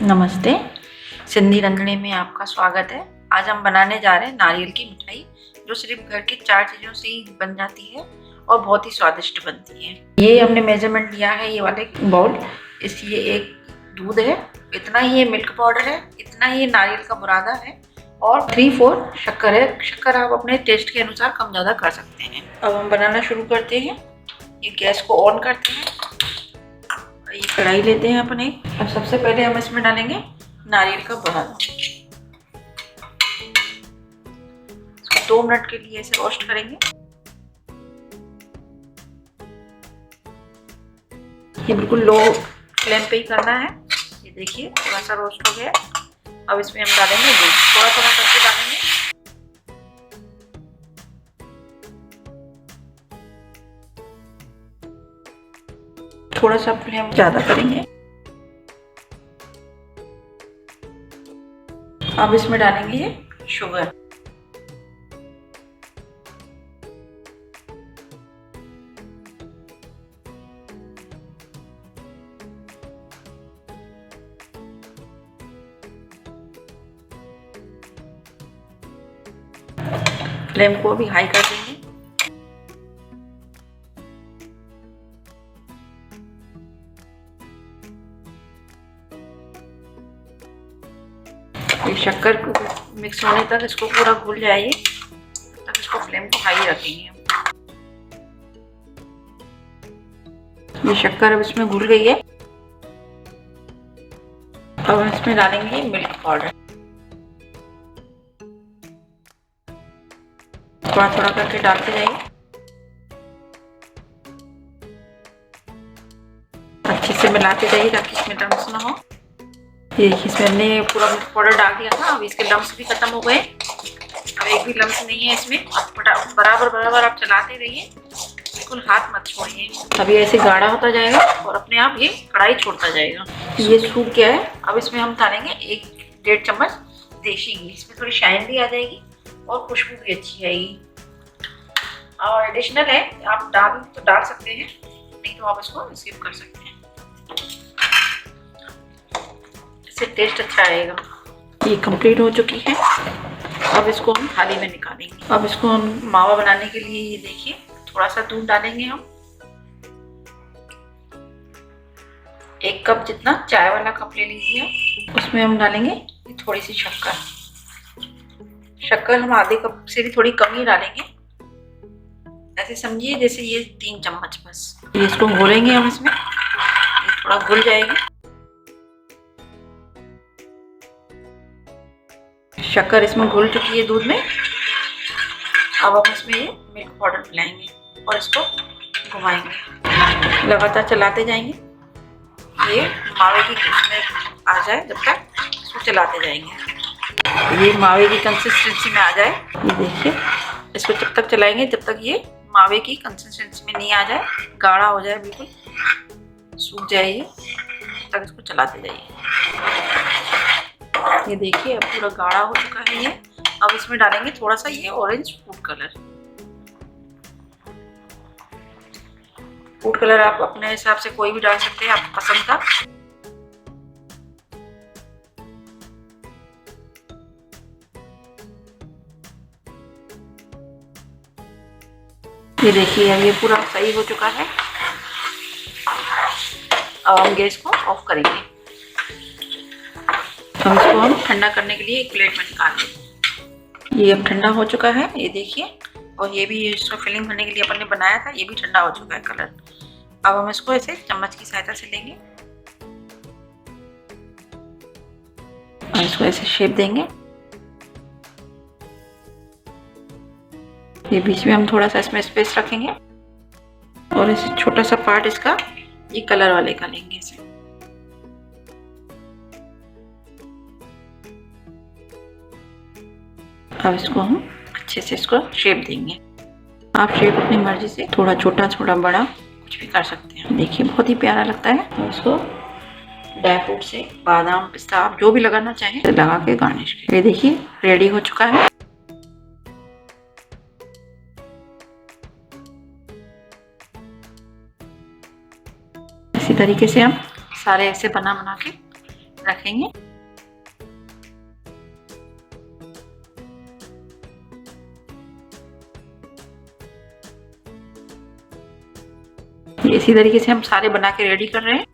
नमस्ते, सिंधी रंधणे में आपका स्वागत है। आज हम बनाने जा रहे हैं नारियल की मिठाई, जो सिर्फ घर की 4 चीज़ों से ही बन जाती है और बहुत ही स्वादिष्ट बनती है। ये हमने मेजरमेंट लिया है, ये वाले बाउल, इसलिए एक दूध है, इतना ही ये मिल्क पाउडर है, इतना ही नारियल का बुरादा है और 3/4 शक्कर है। शक्कर आप अपने टेस्ट के अनुसार कम ज़्यादा कर सकते हैं। अब हम बनाना शुरू करते हैं। ये गैस को ऑन करते हैं। ये कढ़ाई लेते हैं अपने। अब सबसे पहले हम इसमें डालेंगे नारियल का बुरादा। इसको 2 मिनट के लिए इसे रोस्ट करेंगे। ये बिल्कुल लो फ्लेम पे ही करना है। ये देखिए थोड़ा सा रोस्ट हो गया। अब इसमें हम डालेंगे दूध, थोड़ा थोड़ा करके डालेंगे। थोड़ा सा फ्लेम ज्यादा करेंगे। अब इसमें डालेंगे ये शुगर। फ्लेम को भी हाई कर देंगे। ये शक्कर को मिक्स होने तक इसको पूरा घुल जाए, तब इसको फ्लेम को हाई रखेंगे। ये शक्कर अब इसमें घुल गई है। अब हम इसमें डालेंगे मिल्क पाउडर, थोड़ा थोड़ा करके डालते जाइए। अच्छे से मिलाते जाइए ताकि इसमें लम्स ना हो। ये इसमें हमने पूरा मिल्क पाउडर डाल दिया था। अब इसके लम्स भी खत्म हो गए। अब एक भी लम्स नहीं है इसमें। बराबर बराबर आप चलाते रहिए, बिल्कुल हाथ मत छोड़िए। अभी ऐसे गाढ़ा होता जाएगा और अपने आप ये कढ़ाई छोड़ता जाएगा। ये सूख गया है। अब इसमें हम डालेंगे 1-1.5 चम्मच देसी घी। इसमें थोड़ी शाइन भी आ जाएगी और खुशबू भी अच्छी आएगी। और एडिशनल है, आप डाल सकते हैं, नहीं तो आप इसको स्किप कर सकते हैं। इससे टेस्ट अच्छा आएगा। ये कंप्लीट हो चुकी है। अब इसको हम थाली में निकालेंगे। अब इसको हम मावा बनाने के लिए, ये देखिए थोड़ा सा दूध डालेंगे हम। 1 कप जितना चाय वाला कप ले लीजिए। उसमें हम डालेंगे थोड़ी सी शक्कर। शक्कर हम आधे कप से भी थोड़ी कम ही डालेंगे। ऐसे समझिए जैसे ये 3 चम्मच बस। ये इसको घोलेंगे हम इसमें, ये थोड़ा घुल जाएगी। शक्कर इसमें घुल चुकी है दूध में। अब हम इसमें ये मिल्क पाउडर मिलाएंगे और इसको घुमाएंगे, लगातार चलाते जाएंगे। ये मावे की में आ जाए, जब तक इसको चलाते जाएंगे। ये मावे की कंसिस्टेंसी में आ जाए। ये देखिए इसको जब तक चलाएंगे जब तक ये मावे की कंसिस्टेंसी में नहीं आ जाए, गाढ़ा हो जाए, बिल्कुल सूख जाए, ये तब तक इसको चलाते जाइए। ये देखिए अब पूरा गाढ़ा हो चुका है ये। अब इसमें डालेंगे थोड़ा सा ये orange food colour. Food colour आप अपने हिसाब से कोई भी डाल सकते हैं, आपकी पसंद का। ये देखिए अब ये पूरा सही हो चुका है। अब हम गैस को ऑफ करेंगे। हम इसको हम ठंडा करने के लिए एक प्लेट में निकाल लेंगे। ये अब ठंडा हो चुका है, ये देखिए। और ये भी इसको फिलिंग करने के लिए अपन ने बनाया था, ये भी ठंडा हो चुका है कलर। अब हम इसको ऐसे चम्मच की सहायता से लेंगे और इसको ऐसे शेप देंगे। ये बीच में हम थोड़ा सा इसमें स्पेस रखेंगे और ऐसे छोटा सा पार्ट इसका ये कलर वाले का लेंगे इसे। अब इसको हम अच्छे से इसको शेप देंगे। आप शेप अपनी मर्जी से थोड़ा छोटा थोड़ा बड़ा कुछ भी कर सकते हैं। देखिए बहुत ही प्यारा लगता है। और इसको ड्राई फ्रूट से बादाम पिस्ता आप जो भी लगाना चाहें लगा के गार्निश करें। ये देखिए रेडी हो चुका है। इसी तरीके से हम सारे ऐसे बना के रखेंगे। इसी तरीके से हम सारे बना के रेडी कर रहे हैं।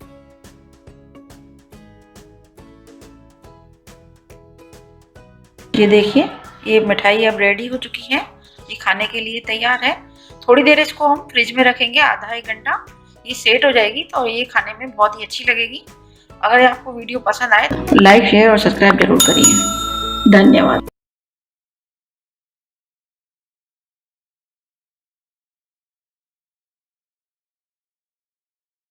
ये देखिए, ये मिठाई अब रेडी हो चुकी है, ये खाने के लिए तैयार है। थोड़ी देर इसको हम फ्रिज में रखेंगे, आधा 1 घंटा, ये सेट हो जाएगी तो ये खाने में बहुत ही अच्छी लगेगी। अगर आपको वीडियो पसंद आए तो लाइक, शेयर और सब्सक्राइब जरूर करिए। धन्यवाद।